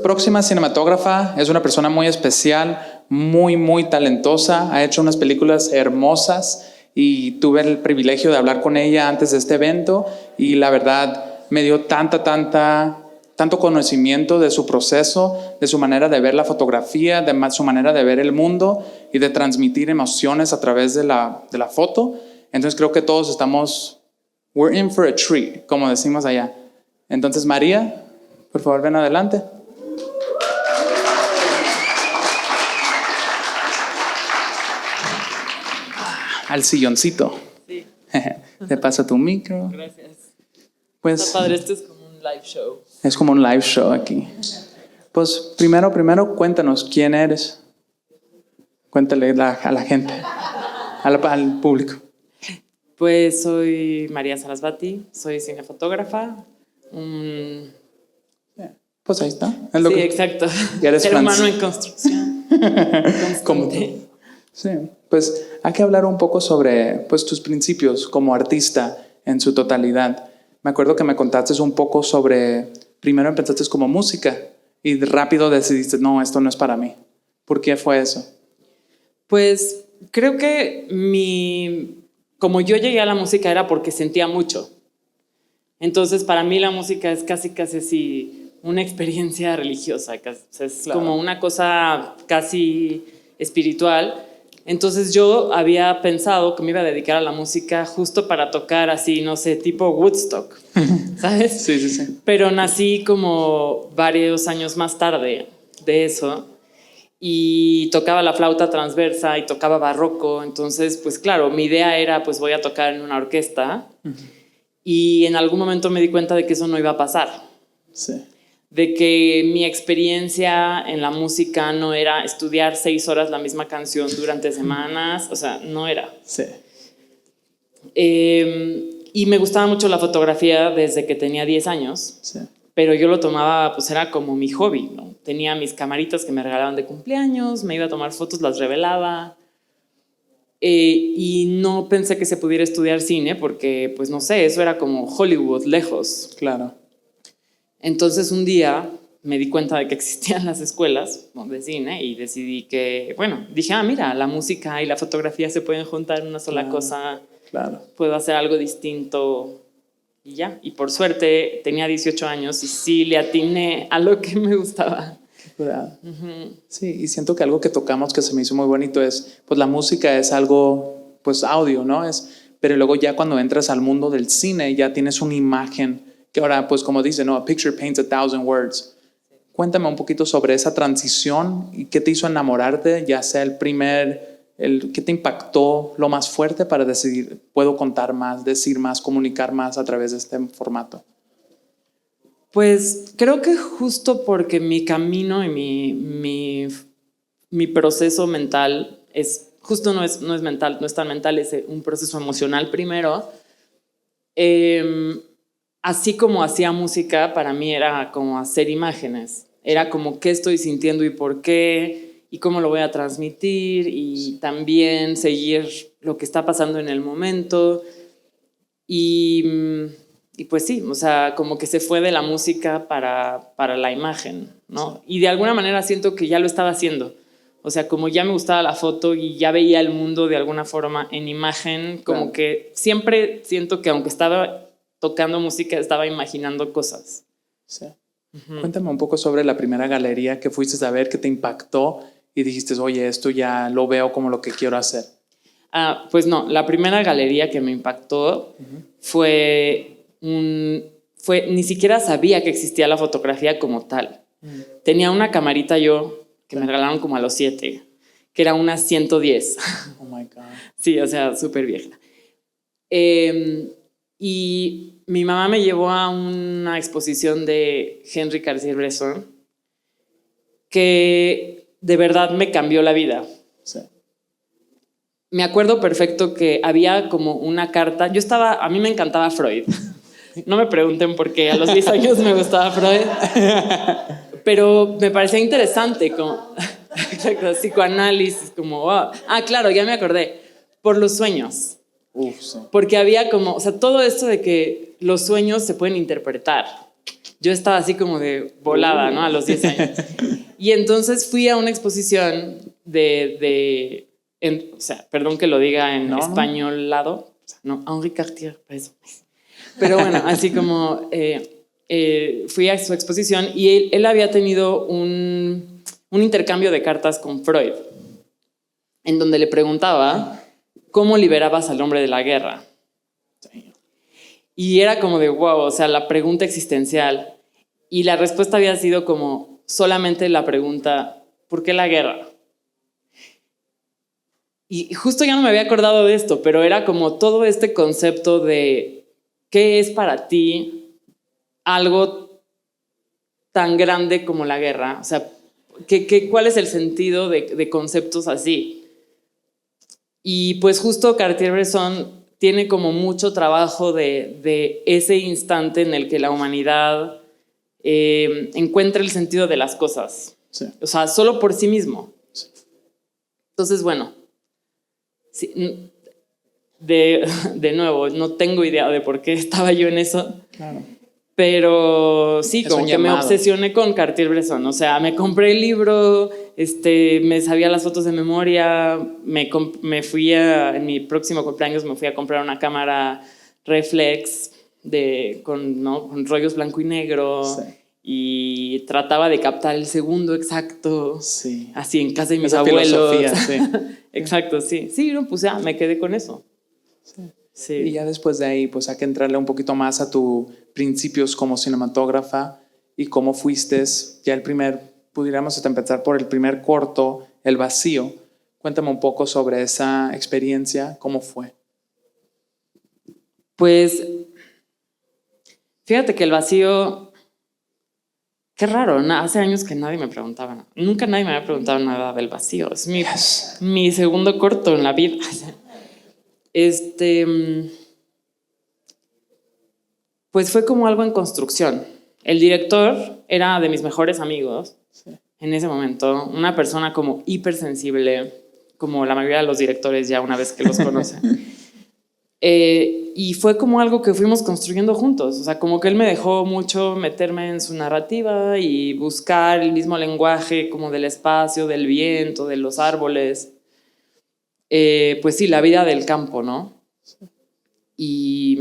próxima cinematógrafa es una persona muy especial, muy, muy talentosa. Ha hecho unas películas hermosas y tuve el privilegio de hablar con ella antes de este evento y la verdad me dio tanto conocimiento de su proceso, de su manera de ver la fotografía, de su manera de ver el mundo y de transmitir emociones a través de la foto. Entonces creo que todos estamos, we're in for a treat, como decimos allá. Entonces, María, por favor, ven adelante. Al silloncito. Sí. Te paso tu micro. Gracias. Pues, Está padre, esto es como un live show. es como un live show aquí. Pues primero cuéntanos quién eres. Cuéntale a la gente, al público. Pues soy María Sarasvati, soy cinefotógrafa. Pues ahí está. Es lo Sí, que, exacto. ya eres Ser Francis. humano en construcción. Como tú. Sí, pues hay que hablar un poco sobre pues, tus principios como artista en su totalidad. Me acuerdo que me contaste un poco sobre, primero empezaste como música y rápido decidiste, no, esto no es para mí. ¿Por qué fue eso? Pues creo que como yo llegué a la música era porque sentía mucho. Entonces para mí la música es casi así una experiencia religiosa, es Claro. como una cosa casi espiritual. Entonces yo había pensado que me iba a dedicar a la música justo para tocar así, no sé, tipo Woodstock, ¿sabes? Sí. Pero nací como varios años más tarde de eso y tocaba la flauta transversa y tocaba barroco. Entonces, pues claro, mi idea era, pues voy a tocar en una orquesta. Y en algún momento me di cuenta de que eso no iba a pasar. Sí. De que mi experiencia en la música no era estudiar 6 horas la misma canción durante semanas, o sea, no era. Sí. Y me gustaba mucho la fotografía desde que tenía 10 años, Sí. pero yo lo tomaba, pues era como mi hobby, ¿no? Tenía mis camaritas que me regalaban de cumpleaños, me iba a tomar fotos, las revelaba. Y no pensé que se pudiera estudiar cine porque, pues no sé, eso era como Hollywood, lejos. Claro. Entonces un día me di cuenta de que existían las escuelas de cine y decidí que, bueno, dije, mira, la música y la fotografía se pueden juntar en una sola cosa, Claro. puedo hacer algo distinto y ya. Y por suerte tenía 18 años y sí le atiné a lo que me gustaba. Sí, y siento que algo que tocamos que se me hizo muy bonito es, pues la música es algo, pues audio, ¿no? Pero luego ya cuando entras al mundo del cine ya tienes una imagen que ahora, pues como dice, ¿no? A picture paints 1,000 words. Cuéntame un poquito sobre esa transición y qué te hizo enamorarte, ya sea ¿qué te impactó lo más fuerte para decidir, puedo contar más, decir más, comunicar más a través de este formato? Pues creo que justo porque mi camino y mi proceso mental justo no es mental, no es tan mental, es un proceso emocional primero. Así como hacía música, para mí era como hacer imágenes. Era como qué estoy sintiendo y por qué, y cómo lo voy a transmitir, y también seguir lo que está pasando en el momento. Y pues sí, o sea, como que se fue de la música para la imagen, ¿no? Y de alguna manera siento que ya lo estaba haciendo. O sea, como ya me gustaba la foto y ya veía el mundo de alguna forma en imagen, como que siempre siento que aunque estaba tocando música, estaba imaginando cosas. Sí. Cuéntame un poco sobre la primera galería que fuiste a ver, que te impactó y dijiste, oye, esto ya lo veo como lo que quiero hacer. Pues no, la primera galería que me impactó ni siquiera sabía que existía la fotografía como tal. Tenía una camarita yo que me regalaron como a los 7, que era una 110. Oh my God. Sí, o sea, súper vieja. Y mi mamá me llevó a una exposición de Henry Cartier-Bresson que de verdad me cambió la vida. Sí. Me acuerdo perfecto que había como una carta. A mí me encantaba Freud. No me pregunten por qué a los 10 años me gustaba Freud. Pero me parecía interesante, como exacto, psicoanálisis, como wow. Claro, ya me acordé. Por los sueños. Sí. Porque había como, o sea, todo esto de que los sueños se pueden interpretar. yo estaba así como de volada, ¿no? A los 10 años. Y entonces fui a una exposición o sea, perdón que lo diga en españolado, no, Henri Cartier, para eso. Pero bueno, así como fui a su exposición y él había tenido un intercambio de cartas con Freud, en donde le preguntaba cómo liberabas al hombre de la guerra. Y era como de wow, o sea, la pregunta existencial. Y la respuesta había sido como solamente la pregunta, ¿por qué la guerra? Y justo ya no me había acordado de esto, pero era como todo este concepto de ¿qué es para ti algo tan grande como la guerra? O sea, ¿cuál es el sentido de conceptos así? Y pues justo Cartier-Bresson tiene como mucho trabajo de ese instante en el que la humanidad encuentra el sentido de las cosas. Sí. O sea, solo por sí mismo. Sí. Entonces, bueno, sí, de nuevo, no tengo idea de por qué estaba yo en eso. Claro. Pero sí, como que me obsesioné con Cartier-Bresson. O sea, me compré el libro, me sabía las fotos de memoria, me fui en mi próximo cumpleaños me fui a comprar una cámara reflex con rollos blanco y negro. Sí. Y trataba de captar el segundo exacto. Sí. Así en casa de mis abuelos. Sí. Exacto, sí. Sí, no, pues ya me quedé con eso. Sí. Sí. Y ya después de ahí, pues hay que entrarle un poquito más a tus principios como cinematógrafa y cómo fuiste ya pudiéramos empezar por el primer corto, El Vacío. Cuéntame un poco sobre esa experiencia, ¿cómo fue? Pues, fíjate que El Vacío, qué raro, hace años que nadie me preguntaba nada. Nunca nadie me había preguntado nada del Vacío. Es mi segundo corto en la vida. Pues fue como algo en construcción. El director era de mis mejores amigos. Sí. En ese momento, una persona como hipersensible, como la mayoría de los directores ya una vez que los conocen. Y fue como algo que fuimos construyendo juntos. O sea, como que él me dejó mucho meterme en su narrativa y buscar el mismo lenguaje como del espacio, del viento, de los árboles. Pues sí, la vida del campo, ¿no? Sí. Y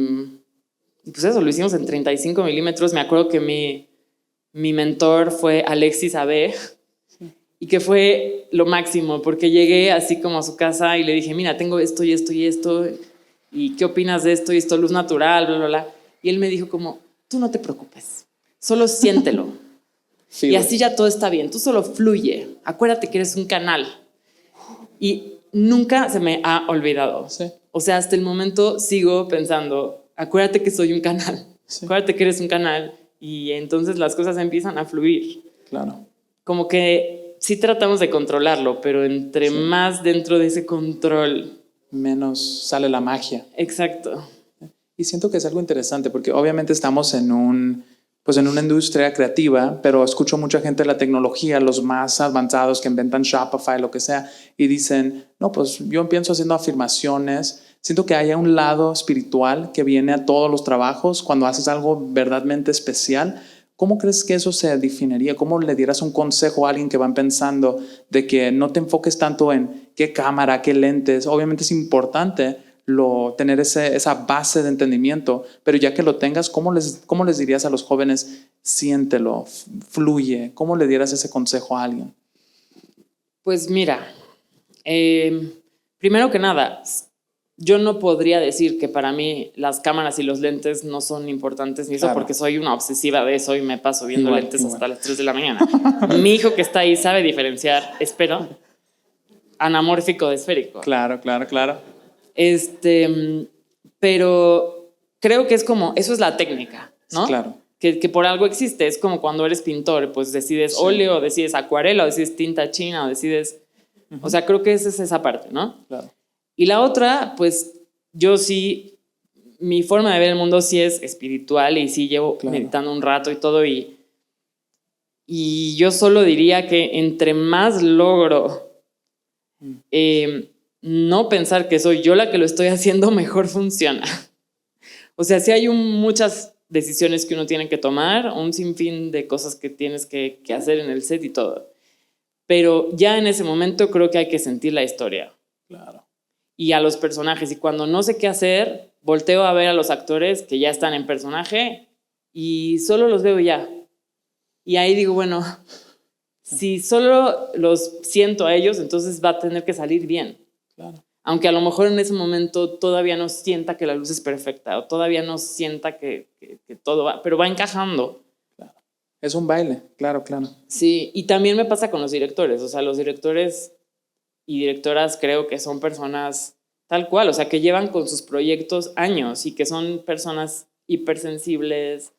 pues eso, lo hicimos en 35 milímetros. Me acuerdo que mi mentor fue Alexis Abe, sí. Y que fue lo máximo, porque llegué así como a su casa y le dije, mira, tengo esto y esto y esto, ¿y qué opinas de esto y esto? Luz natural, bla, bla, bla. Y él me dijo como, tú no te preocupes, solo siéntelo. Sí, y así ya todo está bien, tú solo fluye, acuérdate que eres un canal. Y nunca se me ha olvidado. Sí. O sea, hasta el momento sigo pensando, acuérdate que soy un canal, sí. Acuérdate que eres un canal, y entonces las cosas empiezan a fluir. Claro. Como que sí tratamos de controlarlo, pero entre sí. Más dentro de ese control, menos sale la magia. Exacto. Y siento que es algo interesante, porque obviamente estamos en una industria creativa, pero escucho mucha gente de la tecnología, los más avanzados que inventan Shopify, lo que sea, y dicen, no, pues yo empiezo haciendo afirmaciones. Siento que hay un lado espiritual que viene a todos los trabajos cuando haces algo verdaderamente especial. ¿Cómo crees que eso se definiría? ¿Cómo le dieras un consejo a alguien que va pensando de que no te enfoques tanto en qué cámara, qué lentes? Obviamente es importante tener esa base de entendimiento, pero ya que lo tengas, ¿cómo les dirías a los jóvenes? Siéntelo, fluye. ¿Cómo le dieras ese consejo a alguien? Pues mira, primero que nada, yo no podría decir que para mí las cámaras y los lentes no son importantes ni eso, claro. Porque soy una obsesiva de eso y me paso viendo lentes hasta las 3 de la mañana. Mi hijo que está ahí sabe diferenciar, espero, anamórfico de esférico. Claro. Pero creo que es como, eso es la técnica, ¿no? Claro. Que por algo existe, es como cuando eres pintor, pues decides óleo, decides acuarela, o decides tinta china, o decides... Uh-huh. O sea, creo que esa es esa parte, ¿no? Claro. Y la otra, pues yo sí, mi forma de ver el mundo sí es espiritual y sí llevo meditando un rato y todo, y yo solo diría que entre más logro no pensar que soy yo la que lo estoy haciendo, mejor funciona. O sea, sí hay muchas decisiones que uno tiene que tomar, un sinfín de cosas que tienes que hacer en el set y todo. Pero ya en ese momento creo que hay que sentir la historia. Claro. Y a los personajes. Y cuando no sé qué hacer, volteo a ver a los actores que ya están en personaje y solo los veo ya. Y ahí digo, bueno, si solo los siento a ellos, entonces va a tener que salir bien. Claro. Aunque a lo mejor en ese momento todavía no sienta que la luz es perfecta o todavía no sienta que todo va, pero va encajando. Claro. Es un baile, claro, claro. Sí, y también me pasa con los directores. O sea, los directores y directoras creo que son personas tal cual, o sea, que llevan con sus proyectos años y que son personas hipersensibles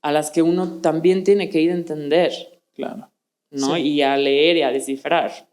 a las que uno también tiene que ir a entender. Claro. ¿No? Sí. Y a leer y a descifrar.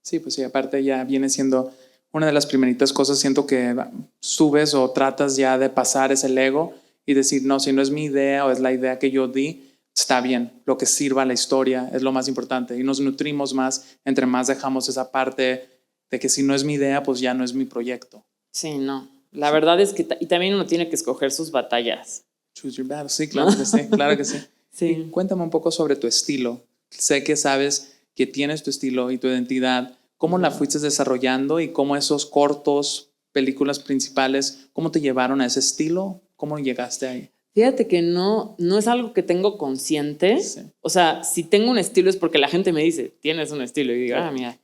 Sí, pues sí, aparte ya viene siendo una de las primeritas cosas, siento que subes o tratas ya de pasar ese ego y decir, no, si no es mi idea o es la idea que yo di, está bien, lo que sirva a la historia es lo más importante y nos nutrimos más entre más dejamos esa parte de que si no es mi idea, pues ya no es mi proyecto. Sí, no. La verdad es que y también uno tiene que escoger sus batallas. Choose your battle, sí, claro que sí, claro que sí. Sí. Y cuéntame un poco sobre tu estilo. Sé que sabes que tienes tu estilo y tu identidad. ¿Cómo la fuiste desarrollando y cómo esos cortos, películas principales, cómo te llevaron a ese estilo? ¿Cómo llegaste ahí? Fíjate que no es algo que tengo consciente. Sí. O sea, si tengo un estilo es porque la gente me dice, tienes un estilo. Y digo, mira.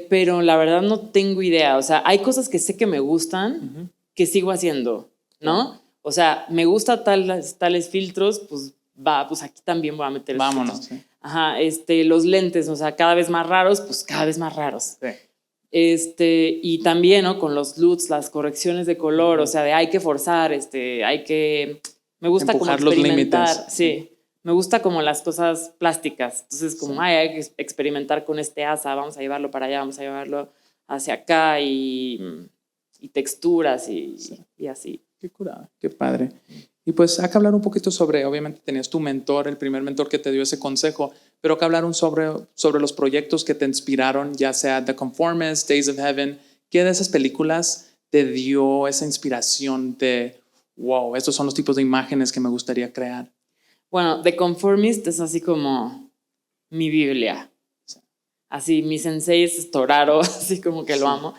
Pero la verdad no tengo idea. O sea, hay cosas que sé que me gustan, que sigo haciendo, ¿no? O sea, me gusta tales filtros, pues va, pues aquí también voy a meter. Vámonos. Sí. Ajá, los lentes, o sea, cada vez más raros, pues cada vez más raros. Sí. Y también, ¿no? Con los LUTs, las correcciones de color, o sea, de hay que forzar, hay que... Me gusta empujar como experimentar. los límites. Sí, me gusta como las cosas plásticas. Entonces, como, Sí. hay que experimentar con este asa, vamos a llevarlo para allá, vamos a llevarlo hacia acá y texturas y así. Qué curada, qué padre. Y pues acá hablar un poquito sobre, obviamente tenías tu mentor, el primer mentor que te dio ese consejo, pero acá hablar sobre los proyectos que te inspiraron, ya sea The Conformist, Days of Heaven. ¿Qué de esas películas te dio esa inspiración de, wow, estos son los tipos de imágenes que me gustaría crear? Bueno, The Conformist es así como mi Biblia. Así, mi sensei es Toraro, así como que lo amo.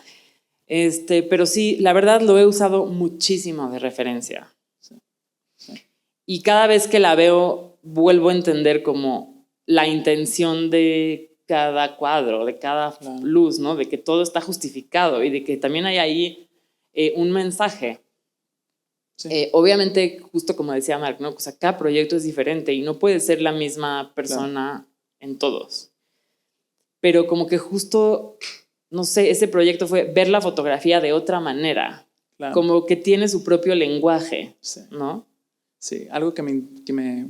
Pero sí, la verdad lo he usado muchísimo de referencia. Y cada vez que la veo, vuelvo a entender como la intención de cada cuadro, de cada luz, ¿no? De que todo está justificado y de que también hay ahí un mensaje. Sí. Obviamente, justo como decía Mark, ¿no? O sea, cada proyecto es diferente y no puede ser la misma persona en todos. Pero como que justo, no sé, ese proyecto fue ver la fotografía de otra manera. Claro. Como que tiene su propio lenguaje, ¿no? Sí, algo que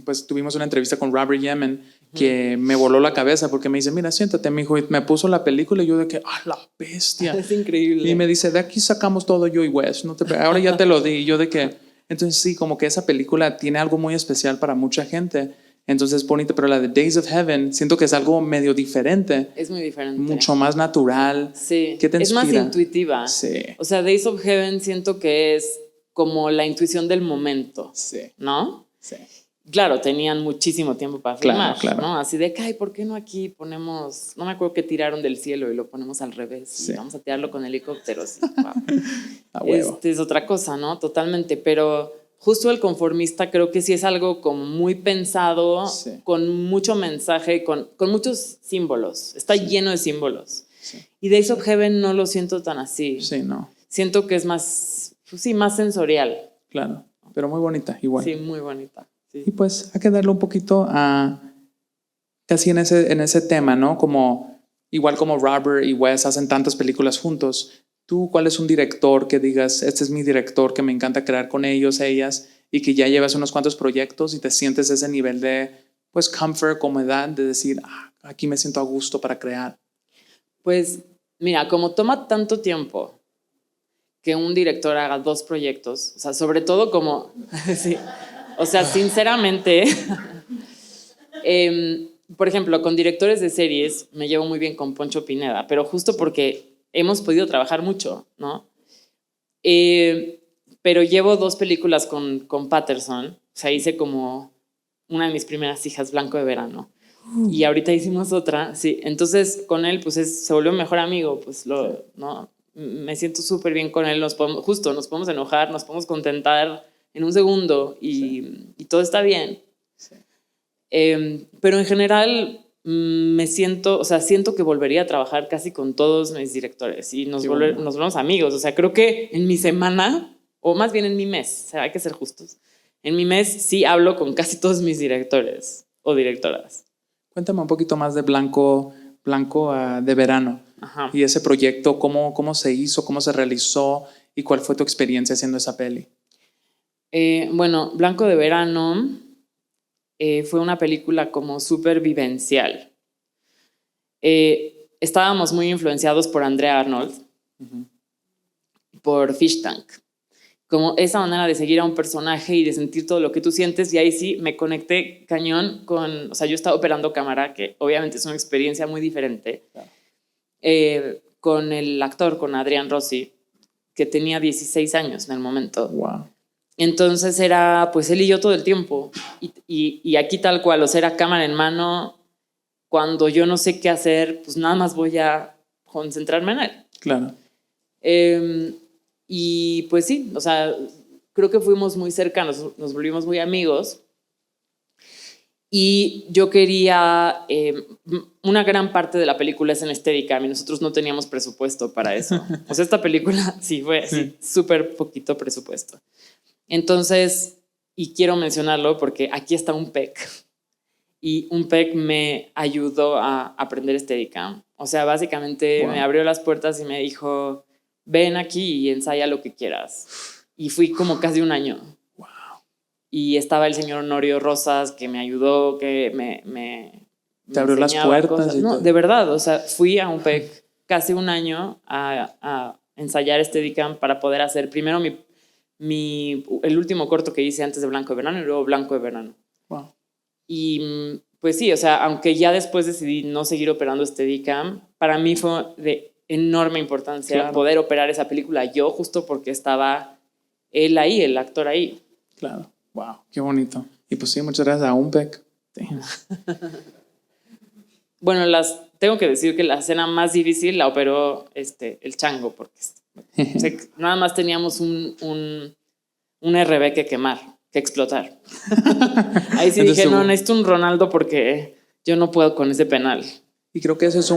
pues tuvimos una entrevista con Robert Yemen que me voló la cabeza porque me dice, mira, siéntate, mijo, y me puso la película y yo de que, la bestia. Es increíble. Y me dice, de aquí sacamos todo yo y Wes, ahora ya te lo di. Y yo de que, entonces sí, como que esa película tiene algo muy especial para mucha gente. Entonces es bonita, pero la de Days of Heaven siento que es algo medio diferente. Es muy diferente. Mucho más natural. Sí. ¿Qué te inspira? Es más intuitiva. Sí. O sea, Days of Heaven siento que es como la intuición del momento. Sí. ¿No? Sí. Claro, tenían muchísimo tiempo para filmar, claro. ¿no? Así de, ay, ¿por qué no aquí ponemos, no me acuerdo qué tiraron del cielo y lo ponemos al revés, sí. Y vamos a tirarlo con helicópteros. Wow. Es otra cosa, ¿no? Totalmente, pero justo el conformista creo que sí es algo como muy pensado, con mucho mensaje, con muchos símbolos, está lleno de símbolos. Sí. Y Days of Heaven no lo siento tan así. Sí, no. Siento que es más, más sensorial. Claro, pero muy bonita, igual. Sí, muy bonita. Sí. Y pues hay que darle un poquito a casi en ese tema, ¿no? Como igual como Robert y Wes hacen tantas películas juntos. ¿Tú cuál es un director que digas, este es mi director que me encanta crear con ellos, ellas, y que ya llevas unos cuantos proyectos y te sientes ese nivel de pues comfort, comodidad, de decir, aquí me siento a gusto para crear? Pues mira, como toma tanto tiempo que un director haga 2 proyectos, o sea, sobre todo como, sí, o sea, sinceramente, por ejemplo, con directores de series me llevo muy bien con Poncho Pineda, pero justo porque hemos podido trabajar mucho, ¿no? pero llevo 2 películas con Patterson. O sea, hice como una de mis primeras hijas, Blanco de Verano. Y ahorita hicimos otra, sí. Entonces, con él, pues se volvió un mejor amigo. Pues ¿no? Me siento súper bien con él. Nos podemos enojar, nos podemos contentar en un segundo y todo está bien. Sí. Pero en general siento que volvería a trabajar casi con todos mis directores y nos volvemos amigos. O sea, creo que en mi semana, o más bien en mi mes, o sea, hay que ser justos, en mi mes sí hablo con casi todos mis directores o directoras. Cuéntame un poquito más de Blanco de Verano. Ajá. Y ese proyecto, ¿cómo se hizo, cómo se realizó y cuál fue tu experiencia haciendo esa peli? Bueno, Blanco de Verano fue una película como súper vivencial. Estábamos muy influenciados por Andrea Arnold, por Fish Tank, como esa manera de seguir a un personaje y de sentir todo lo que tú sientes, y ahí sí me conecté cañón con, o sea, yo estaba operando cámara, que obviamente es una experiencia muy diferente, claro. Con el actor, con Adrián Rossi, que tenía 16 años en el momento. Wow. Entonces era pues él y yo todo el tiempo, y aquí tal cual, o sea, era cámara en mano. Cuando yo no sé qué hacer, pues nada más voy a concentrarme en él. Claro. Y pues sí, o sea, creo que fuimos muy cercanos, nos volvimos muy amigos. Y yo quería, una gran parte de la película es en Steadicam y nosotros no teníamos presupuesto para eso. O sea, esta película sí fue así, súper poquito presupuesto. Entonces, y quiero mencionarlo porque aquí está un PEC. Y un PEC me ayudó a aprender Steadicam. O sea, básicamente me abrió las puertas y me dijo, ven aquí y ensaya lo que quieras. Y fui como casi un año. Wow. Y estaba el señor Honorio Rosas, que me ayudó, que me te abrió las puertas. No, de verdad, o sea, fui a un PEC casi un año a ensayar Steadicam para poder hacer primero el último corto que hice antes de Blanco de Verano y luego Blanco de Verano. Wow. Y pues sí, o sea, aunque ya después decidí no seguir operando Steadicam, para mí fue de enorme importancia poder operar esa película yo, justo porque estaba él ahí, el actor ahí. Claro, wow, qué bonito. Y pues sí, muchas gracias a UNPEC. Sí. Bueno, tengo que decir que la escena más difícil la operó el Chango, porque o sea, nada más teníamos un RB que quemar, que explotar. Ahí sí dije, no, necesito un Ronaldo porque yo no puedo con ese penal. Y creo que eso es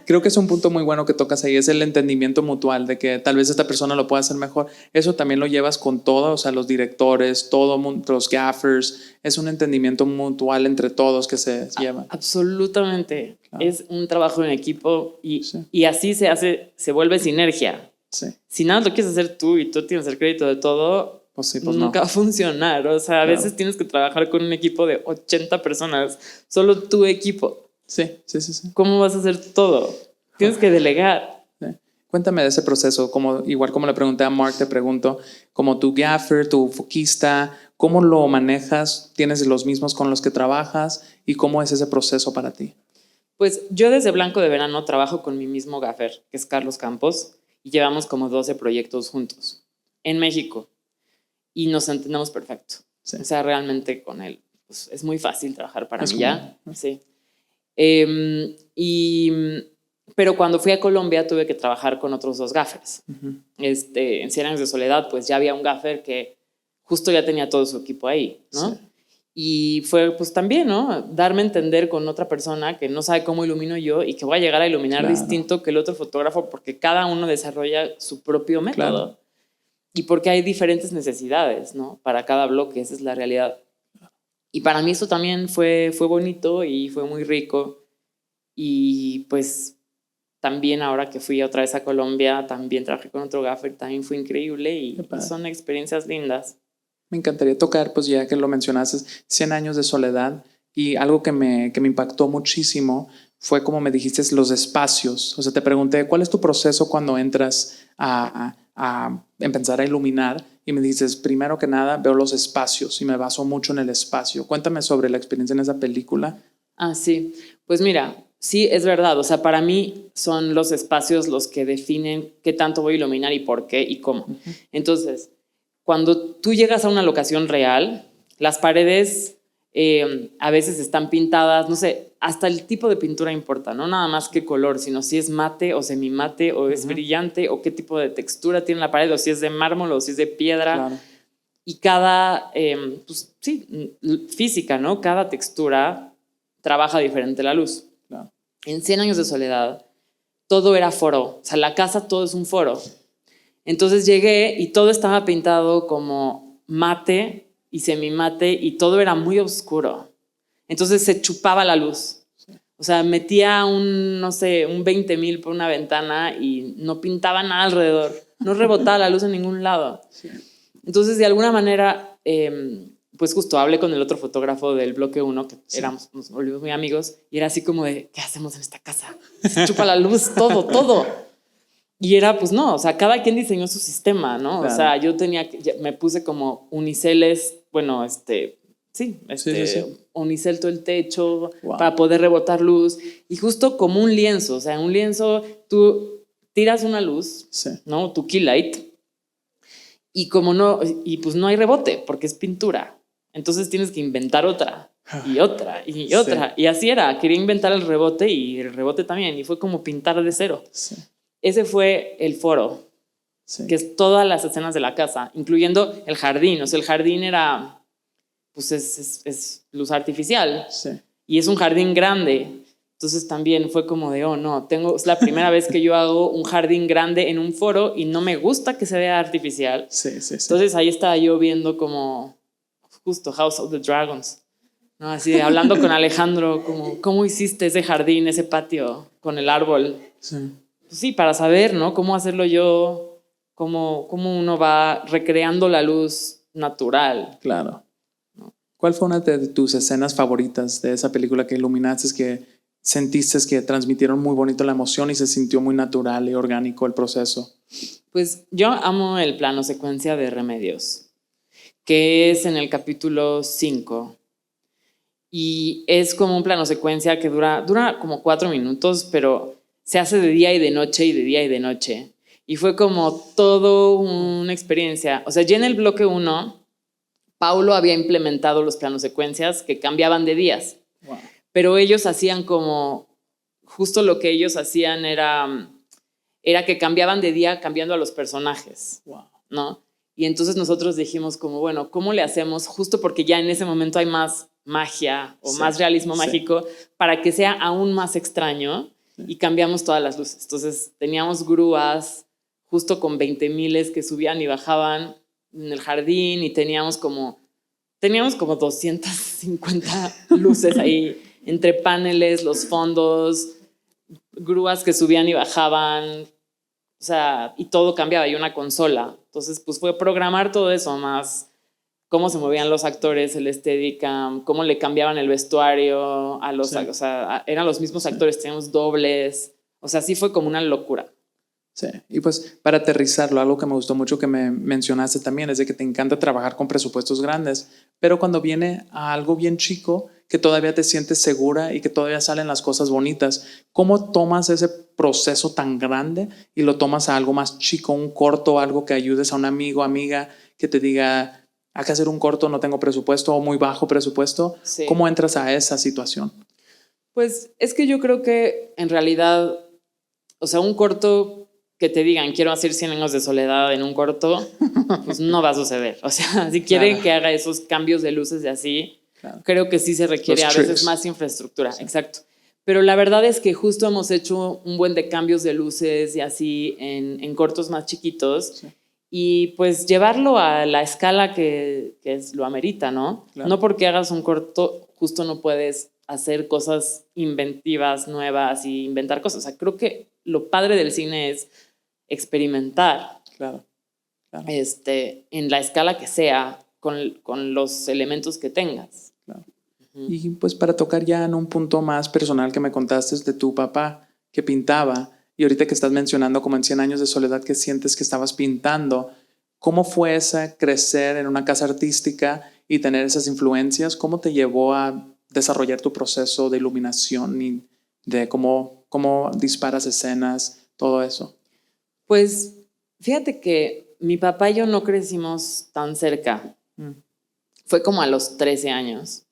creo que es un punto muy bueno que tocas ahí, es el entendimiento mutual de que tal vez esta persona lo pueda hacer mejor. Eso también lo llevas con todo, o sea, los directores, los gaffers, es un entendimiento mutual entre todos que se llevan. Absolutamente, claro. Es un trabajo en equipo y así se vuelve sinergia. Sí. Si nada lo quieres hacer tú y tú tienes el crédito de todo, pues nunca va a funcionar. O sea, a veces tienes que trabajar con un equipo de 80 personas, solo tu equipo. Sí. ¿Cómo vas a hacer todo? Tienes que delegar. Sí. Cuéntame de ese proceso, igual como le pregunté a Mark, te pregunto, como tu gaffer, tu foquista, ¿cómo lo manejas? ¿Tienes los mismos con los que trabajas? ¿Y cómo es ese proceso para ti? Pues yo desde Blanco de Verano trabajo con mi mismo gaffer, que es Carlos Campos, y llevamos como 12 proyectos juntos en México y nos entendemos perfecto. Sí. O sea, realmente con él pues, es muy fácil trabajar para mí ya. Sí. Pero cuando fui a Colombia tuve que trabajar con otros 2 gaffers. En 100 años de soledad pues ya había un gaffer que justo ya tenía todo su equipo ahí, ¿no? Sí. Y fue pues también, ¿no? Darme a entender con otra persona que no sabe cómo ilumino yo y que voy a llegar a iluminar distinto que el otro fotógrafo porque cada uno desarrolla su propio método. Claro. Y porque hay diferentes necesidades, ¿no? Para cada bloque, esa es la realidad. Y para mí eso también fue bonito y fue muy rico. Y pues también ahora que fui otra vez a Colombia, también trabajé con otro gaffer, también fue increíble y son experiencias lindas. Me encantaría tocar, pues ya que lo mencionaste, 100 años de soledad, y algo que me impactó muchísimo fue como me dijiste los espacios. O sea, te pregunté, ¿cuál es tu proceso cuando entras a empezar a iluminar? Y me dices, primero que nada, veo los espacios y me baso mucho en el espacio. Cuéntame sobre la experiencia en esa película. Ah, sí. Pues mira, sí, es verdad. O sea, para mí son los espacios los que definen qué tanto voy a iluminar y por qué y cómo. Entonces, cuando tú llegas a una locación real, las paredes a veces están pintadas, no sé, hasta el tipo de pintura importa, no nada más qué color, sino si es mate o semimate o es brillante o qué tipo de textura tiene la pared o si es de mármol o si es de piedra. Claro. Y cada, pues sí, física, ¿no? Cada textura trabaja diferente la luz. Claro. En 100 años de soledad, todo era foro. O sea, la casa todo es un foro. Entonces llegué y todo estaba pintado como mate y semimate y todo era muy oscuro. Entonces se chupaba la luz. O sea, metía no sé, un 20,000 por una ventana y no pintaba nada alrededor. No rebotaba la luz en ningún lado. Sí. Entonces, de alguna manera, pues justo hablé con el otro fotógrafo del bloque 1, que nos volvimos muy amigos, y era así como de, ¿qué hacemos en esta casa? Se chupa la luz, todo. Y era, pues no, o sea, cada quien diseñó su sistema, ¿no? Claro. O sea, yo me puse como uniceles, bueno, sí. Unicel todo el techo para poder rebotar luz. Y justo como un lienzo, o sea, un lienzo, tú tiras una luz, ¿no? Tu key light, y pues no hay rebote porque es pintura. Entonces tienes que inventar otra y otra y otra. Sí. Y así era, quería inventar el rebote y el rebote también. Y fue como pintar de cero. Sí. Ese fue el foro, que es todas las escenas de la casa, incluyendo el jardín. O sea, el jardín era, pues es luz artificial. Sí. Y es un jardín grande. Entonces también fue como de, oh no, es la primera vez que yo hago un jardín grande en un foro y no me gusta que se vea artificial. Sí. Entonces ahí estaba yo viendo como justo House of the Dragons, ¿no? Así hablando con Alejandro, como, ¿cómo hiciste ese jardín, ese patio con el árbol? Sí. Pues sí, para saber, ¿no? Cómo hacerlo yo, cómo uno va recreando la luz natural. Claro. ¿No? ¿Cuál fue una de tus escenas favoritas de esa película que iluminaste, que sentiste que transmitieron muy bonito la emoción y se sintió muy natural y orgánico el proceso? Pues yo amo el plano secuencia de Remedios, que es en el capítulo 5. Y es como un plano secuencia que dura como 4 minutos, pero se hace de día y de noche y de día y de noche. Y fue como todo una experiencia. O sea, ya en el bloque 1, Paulo había implementado los planos secuencias que cambiaban de días. Wow. Pero ellos hacían como, justo lo que ellos hacían era que cambiaban de día cambiando a los personajes, wow, ¿no? Y entonces nosotros dijimos como, bueno, ¿cómo le hacemos? Justo porque ya en ese momento hay más magia o más realismo mágico para que sea aún más extraño y cambiamos todas las luces. Entonces teníamos grúas justo con 20,000 que subían y bajaban en el jardín y teníamos como 250 luces ahí entre paneles, los fondos, grúas que subían y bajaban, o sea, y todo cambiaba, y una consola. Entonces, pues fue programar todo eso, más cómo se movían los actores, el Steadicam, cómo le cambiaban el vestuario a los, o sea, eran los mismos actores, teníamos dobles, o sea, sí fue como una locura. Sí, y pues para aterrizarlo, algo que me gustó mucho que me mencionaste también es de que te encanta trabajar con presupuestos grandes, pero cuando viene a algo bien chico, que todavía te sientes segura y que todavía salen las cosas bonitas, ¿cómo tomas ese proceso tan grande y lo tomas a algo más chico, un corto, algo que ayudes a un amigo, amiga, que te diga, hay que hacer un corto, no tengo presupuesto o muy bajo presupuesto? Sí. ¿Cómo entras a esa situación? Pues es que yo creo que en realidad, o sea, un corto que te digan, quiero hacer 100 años de soledad en un corto, pues no va a suceder. O sea, si quieren que haga esos cambios de luces y así, creo que sí se requiere a veces más infraestructura. Sí. Exacto. Pero la verdad es que justo hemos hecho un buen de cambios de luces y así en cortos más chiquitos. Sí. Y pues llevarlo a la escala que lo amerita, ¿no? Claro. No porque hagas un corto, justo no puedes hacer cosas inventivas, nuevas y inventar cosas. O sea, creo que lo padre del cine es experimentar. Claro. En la escala que sea, con los elementos que tengas. Claro. Y pues para tocar ya en un punto más personal que me contaste de tu papá que pintaba, y ahorita que estás mencionando como en 100 años de soledad que sientes que estabas pintando, ¿cómo fue esa crecer en una casa artística y tener esas influencias? ¿Cómo te llevó a desarrollar tu proceso de iluminación y de cómo disparas escenas, todo eso? Pues fíjate que mi papá y yo no crecimos tan cerca. Fue como a los 13 años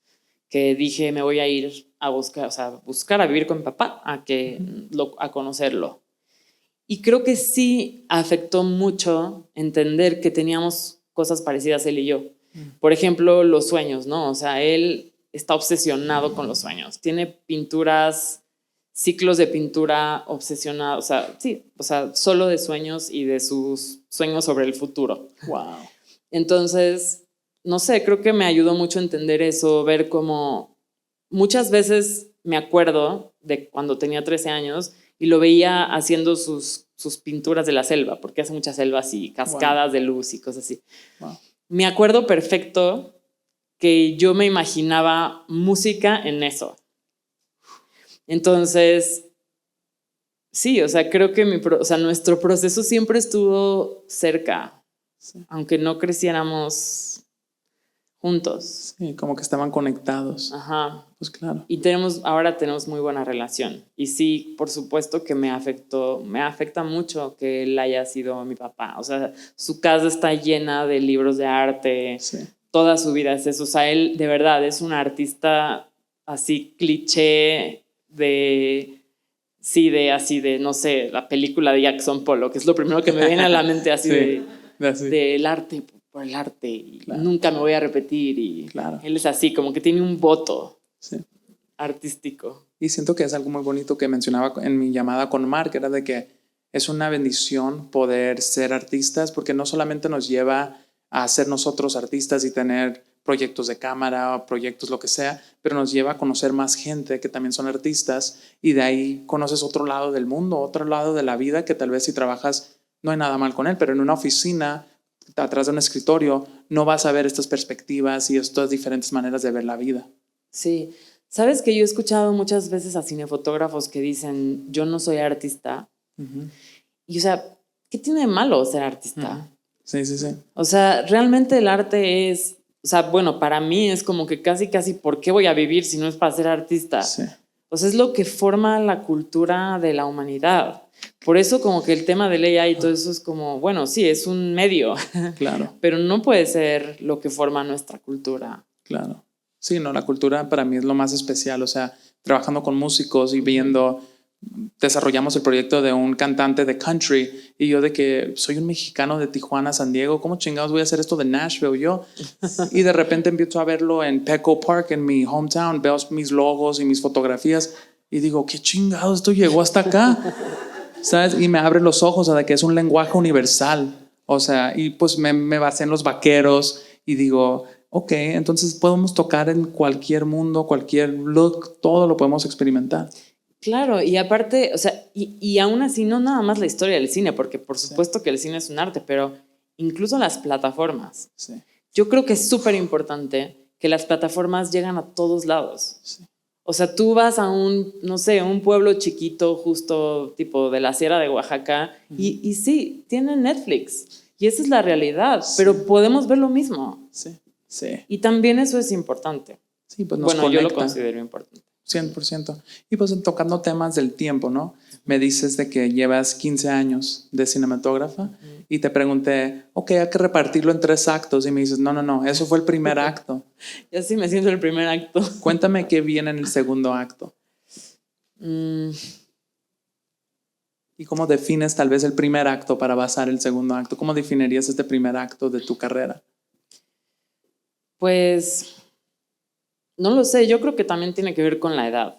que dije, me voy a ir a buscar, o sea, buscar a vivir con mi papá, a conocerlo. Y creo que sí afectó mucho entender que teníamos cosas parecidas él y yo. Por ejemplo, los sueños, ¿no? O sea, él está obsesionado con los sueños. Tiene pinturas, ciclos de pintura obsesionados, o sea, sí, o sea, solo de sueños y de sus sueños sobre el futuro. Wow. Entonces, no sé, creo que me ayudó mucho a entender eso, ver cómo muchas veces me acuerdo de cuando tenía 13 años y lo veía haciendo sus pinturas de la selva, porque hace muchas selvas y cascadas de luz y cosas así. Wow. Me acuerdo perfecto que yo me imaginaba música en eso. Entonces, sí, o sea, creo que nuestro proceso siempre estuvo cerca, sí, aunque no creciéramos juntos. Sí, como que estaban conectados. Ajá. Pues claro. Y ahora tenemos muy buena relación. Y sí, por supuesto que me afecta mucho que él haya sido mi papá. O sea, su casa está llena de libros de arte. Sí. Toda su vida es eso. O sea, él de verdad es un artista así cliché no sé, la película de Jackson Pollock, que es lo primero que me viene a la mente así sí, del arte por el arte. Y claro, nunca me voy a repetir. Y claro, él es así, como que tiene un voto. Sí. Artístico. Y siento que es algo muy bonito que mencionaba en mi llamada con Mark, era de que es una bendición poder ser artistas, porque no solamente nos lleva a ser nosotros artistas y tener proyectos de cámara o proyectos lo que sea, pero nos lleva a conocer más gente que también son artistas y de ahí conoces otro lado del mundo, otro lado de la vida que tal vez si trabajas no hay nada mal con él, pero en una oficina, atrás de un escritorio, no vas a ver estas perspectivas y estas diferentes maneras de ver la vida. Sí. ¿Sabes que yo he escuchado muchas veces a cinefotógrafos que dicen, yo no soy artista? Y, o sea, ¿qué tiene de malo ser artista? Sí, sí, sí. O sea, realmente el arte es, o sea, bueno, para mí es como que casi, ¿por qué voy a vivir si no es para ser artista? Sí. O sea, es lo que forma la cultura de la humanidad. Por eso como que el tema del AI y todo eso es como, bueno, sí, es un medio. Claro. Pero no puede ser lo que forma nuestra cultura. Claro. Sí, no, la cultura para mí es lo más especial, o sea, trabajando con músicos y desarrollamos el proyecto de un cantante de country y yo de que soy un mexicano de Tijuana, San Diego, ¿cómo chingados voy a hacer esto de Nashville yo? Y de repente empiezo a verlo en Petco Park, en mi hometown, veo mis logos y mis fotografías y digo, ¿qué chingados esto llegó hasta acá? ¿Sabes? Y me abre los ojos a de que es un lenguaje universal, o sea, y pues me basé en los vaqueros y digo, ok, entonces podemos tocar en cualquier mundo, cualquier look, todo lo podemos experimentar. Claro, y aparte, o sea, y aún así no nada más la historia del cine, porque por supuesto que el cine es un arte, pero incluso las plataformas. Sí. Yo creo que es súper importante que las plataformas llegan a todos lados. Sí. O sea, tú vas a un pueblo chiquito justo tipo de la Sierra de Oaxaca y sí, tienen Netflix y esa es la realidad, sí, pero podemos ver lo mismo. Sí. Sí. Y también eso es importante. Sí, pues nos conecta. Yo lo considero importante. 100%. Y pues tocando temas del tiempo, ¿no? Me dices de que llevas 15 años de cinematógrafa y te pregunté, ok, hay que repartirlo en 3 actos y me dices, no, eso fue el primer acto. Ya sí me siento el primer acto. Cuéntame qué viene en el segundo acto. ¿Y cómo defines tal vez el primer acto para basar el segundo acto? ¿Cómo definirías este primer acto de tu carrera? Pues no lo sé, yo creo que también tiene que ver con la edad.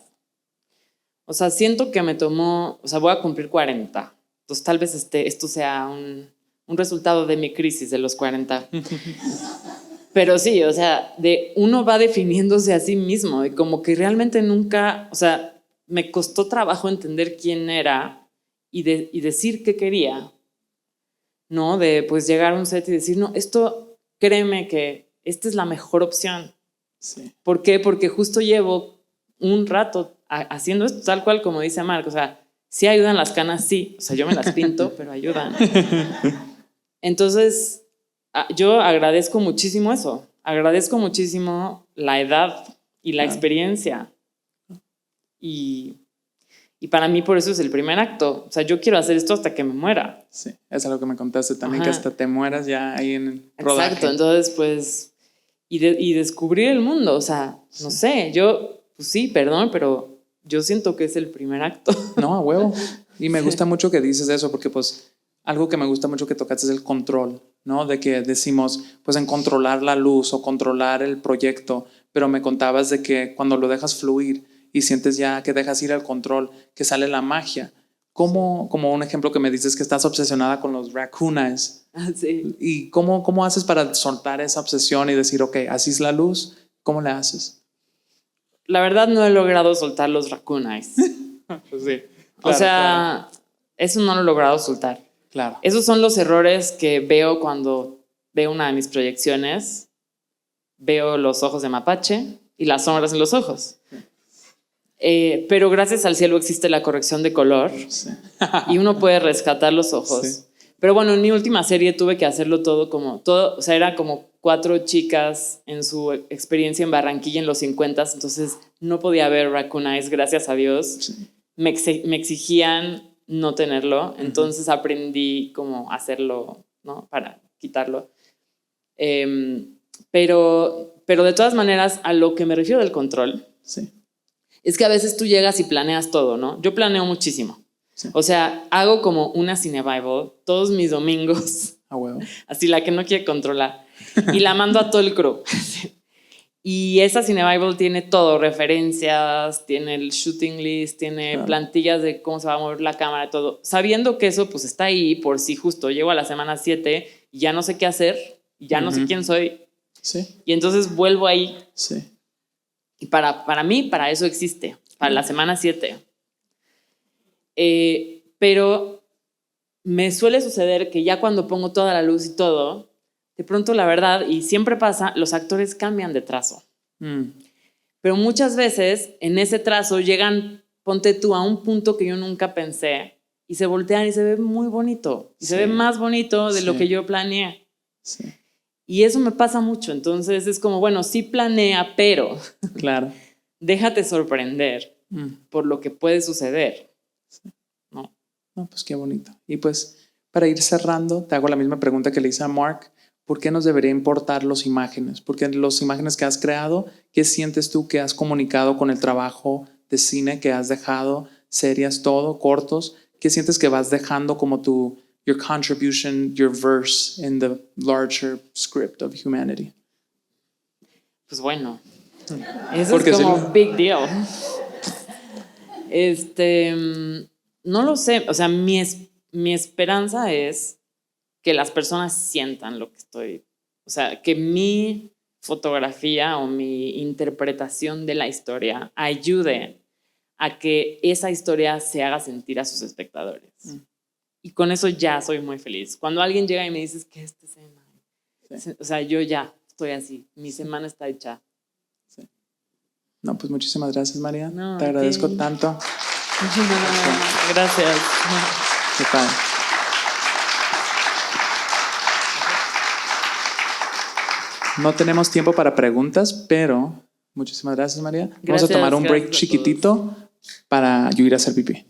O sea, siento que me tomó, o sea, voy a cumplir 40. Entonces tal vez esto sea un resultado de mi crisis de los 40. Pero sí, o sea, uno va definiéndose a sí mismo y como que realmente nunca, o sea, me costó trabajo entender quién era y decir qué quería, ¿no? De pues llegar a un set y decir, no, esto, créeme que esta es la mejor opción. Sí. ¿Por qué? Porque justo llevo un rato haciendo esto, tal cual como dice Marc, o sea, sí ayudan las canas, sí, o sea, yo me las pinto, pero ayudan. Entonces, yo agradezco muchísimo eso, agradezco muchísimo la edad y la experiencia. Y Y para mí por eso es el primer acto. O sea, yo quiero hacer esto hasta que me muera. Sí, es algo que me contaste también, Ajá. que hasta te mueras ya ahí en el rodaje. Exacto, entonces pues, y descubrir el mundo, o sea, no sé, yo, pues sí, perdón, pero yo siento que es el primer acto. No, a huevo. Y me gusta mucho que dices eso, porque pues algo que me gusta mucho que tocaste es el control, ¿no? De que decimos, pues en controlar la luz o controlar el proyecto, pero me contabas de que cuando lo dejas fluir y sientes ya que dejas ir al control, que sale la magia. Como un ejemplo que me dices que estás obsesionada con los raccoon eyes. Sí. ¿Y cómo haces para soltar esa obsesión y decir, ok, así es la luz? ¿Cómo le haces? La verdad no he logrado soltar los raccoon eyes. Pues sí. O sea, eso no lo he logrado soltar. Claro. Esos son los errores que veo cuando veo una de mis proyecciones. Veo los ojos de mapache y las sombras en los ojos. Pero gracias al cielo existe la corrección de color y uno puede rescatar los ojos. Sí. Pero bueno, en mi última serie tuve que hacerlo todo, o sea, era como 4 chicas en su experiencia en Barranquilla en los 50, entonces no podía ver raccoon eyes, gracias a Dios. Sí. Me exigían no tenerlo, entonces aprendí cómo hacerlo, ¿no? Para quitarlo. Pero de todas maneras, a lo que me refiero del control, sí, es que a veces tú llegas y planeas todo, ¿no? Yo planeo muchísimo. Sí. O sea, hago como una Cine Bible todos mis domingos. Ah, huevo. Así, la que no quiere controlar. Y la mando a todo el crew. Y esa Cine Bible tiene todo, referencias, tiene el shooting list, tiene plantillas de cómo se va a mover la cámara, todo. Sabiendo que eso pues está ahí por si justo llego a la semana 7 y ya no sé qué hacer, y ya no sé quién soy. Sí. Y entonces vuelvo ahí. Sí. Y para mí, para eso existe, para la semana 7. Pero me suele suceder que ya cuando pongo toda la luz y todo, de pronto la verdad, y siempre pasa, los actores cambian de trazo. Pero muchas veces en ese trazo llegan, ponte tú, a un punto que yo nunca pensé y se voltean y se ve muy bonito. Y se ve más bonito de lo que yo planeé. Sí. Y eso me pasa mucho, entonces es como, bueno, sí planea, pero claro, déjate sorprender por lo que puede suceder. Sí. ¿No? No, pues qué bonito. Y pues para ir cerrando, te hago la misma pregunta que le hice a Mark. ¿Por qué nos debería importar las imágenes? Porque las imágenes que has creado, ¿qué sientes tú que has comunicado con el trabajo de cine que has dejado, series, todo, cortos? ¿Qué sientes que vas dejando como your contribution, your verse in the larger script of humanity? Pues bueno, eso porque es como big deal. No lo sé, o sea, mi esperanza es que las personas sientan lo que estoy, o sea, que mi fotografía o mi interpretación de la historia ayude a que esa historia se haga sentir a sus espectadores. Y con eso ya soy muy feliz. Cuando alguien llega y me dice que esta escena, sí, o sea, yo ya estoy así, mi semana está hecha. Sí. No, pues muchísimas gracias, María. No, te agradezco tanto. Gracias. Qué padre. No tenemos tiempo para preguntas, pero muchísimas gracias, María. Vamos a tomar un break chiquitito para yo ir a hacer pipí.